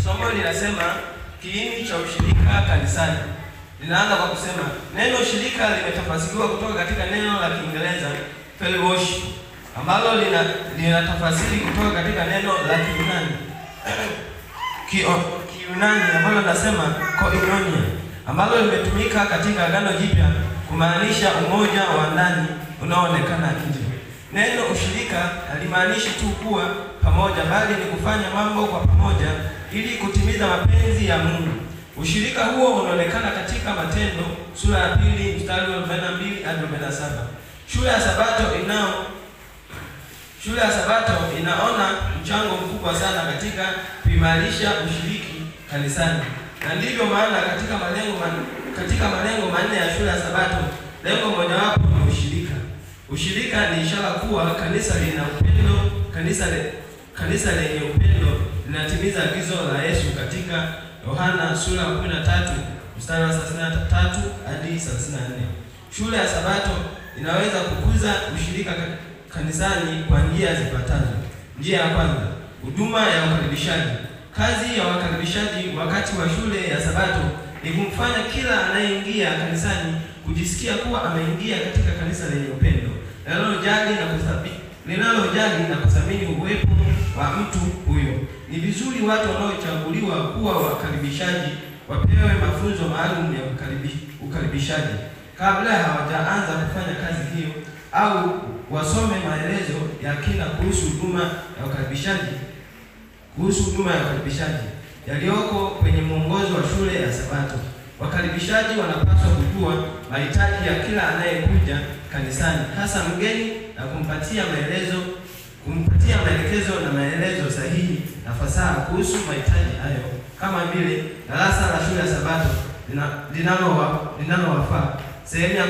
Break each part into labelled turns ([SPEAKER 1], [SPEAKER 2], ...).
[SPEAKER 1] Somo linasema kiini cha ushirika kanisani. Linaanza kwa kusema neno ushirika limetafasiriwa kutoka katika neno la Kiingereza fellowship, ambalo linatafasiri kutoka katika neno la Kiyunani ambalo linasema koinonia, ambalo limetumika katika Agano Jipya kumaanisha umoja wa ndani unaoonekana nje. Neno ushirika halimaanishi tu kuwa pamoja, bali ni kufanya mambo kwa pamoja ili kutimiza mapenzi ya Mungu. Ushirika huo unaonekana katika Matendo sura ya 2 mstari wa 42 hadi 47. Shule ya Sabato inaona mchango mkubwa sana katika kuimarisha ushiriki kanisani. Na ndivyo maana katika malengo manne ya shule ya Sabato, lengo mojawapo ni ushirika. Ushirika ni ishara kuwa kanisa lina upendo, kanisa lenye upendo linatimiza agizo la Yesu katika Yohana sura ya 13 mstari wa 33 hadi 34. Shule ya Sabato inaweza kukuza ushirika kanisani kwa njia zifuatazo. Njia ya kwanza, huduma ya ukaribishaji. Kazi ya wakaribishaji wakati wa shule ya Sabato ni kumfanya kila anayeingia kanisani kujisikia kuwa ameingia katika kanisa lenye upendo, linalojali na kuthamini uwepo wa mtu huyo. Ni vizuri watu wanaochaguliwa kuwa wakaribishaji wapewe mafunzo maalum ya ukaribishaji kabla hawajaanza kufanya kazi hiyo, au wasome maelezo ya kina kuhusu huduma ya ukaribishaji yaliyoko kwenye mwongozo wa shule ya Sabato. Wakaribishaji wanapaswa kujua mahitaji ya kila anayekuja kanisani, hasa mgeni, na kumpatia maelekezo na maelezo sahihi na fasaha kuhusu mahitaji hayo, kama vile darasa la shule ya Sabato linalowafaa, sehemu ya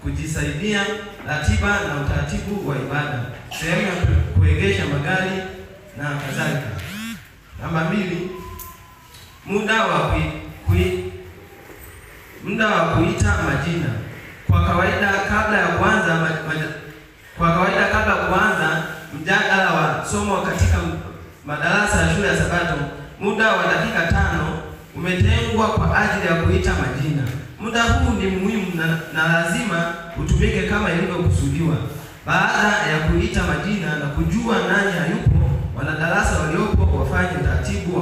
[SPEAKER 1] kujisaidia, ratiba na utaratibu wa ibada, sehemu ya kuegesha magari na kadhalika. Namba 2, muda wa kuita majina. Kwa kawaida kabla ya kuanza mjadala wa somo katika madarasa ya shule ya Sabato, muda wa dakika 5 umetengwa kwa ajili ya kuita majina. Muda huu ni muhimu na lazima utumike kama ilivyokusudiwa. Baada ya kuita majina na kujua nani hayupo, wanadarasa waliopo wafanye utaratibu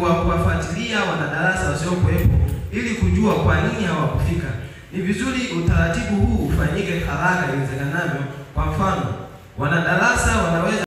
[SPEAKER 1] wa kuwafuatilia wanadarasa wasiokuwepo ili kujua kwa nini hawakufika. Ni vizuri utaratibu huu ufanyike haraka iwezekanavyo. Kwa mfano, wanadarasa wanaweza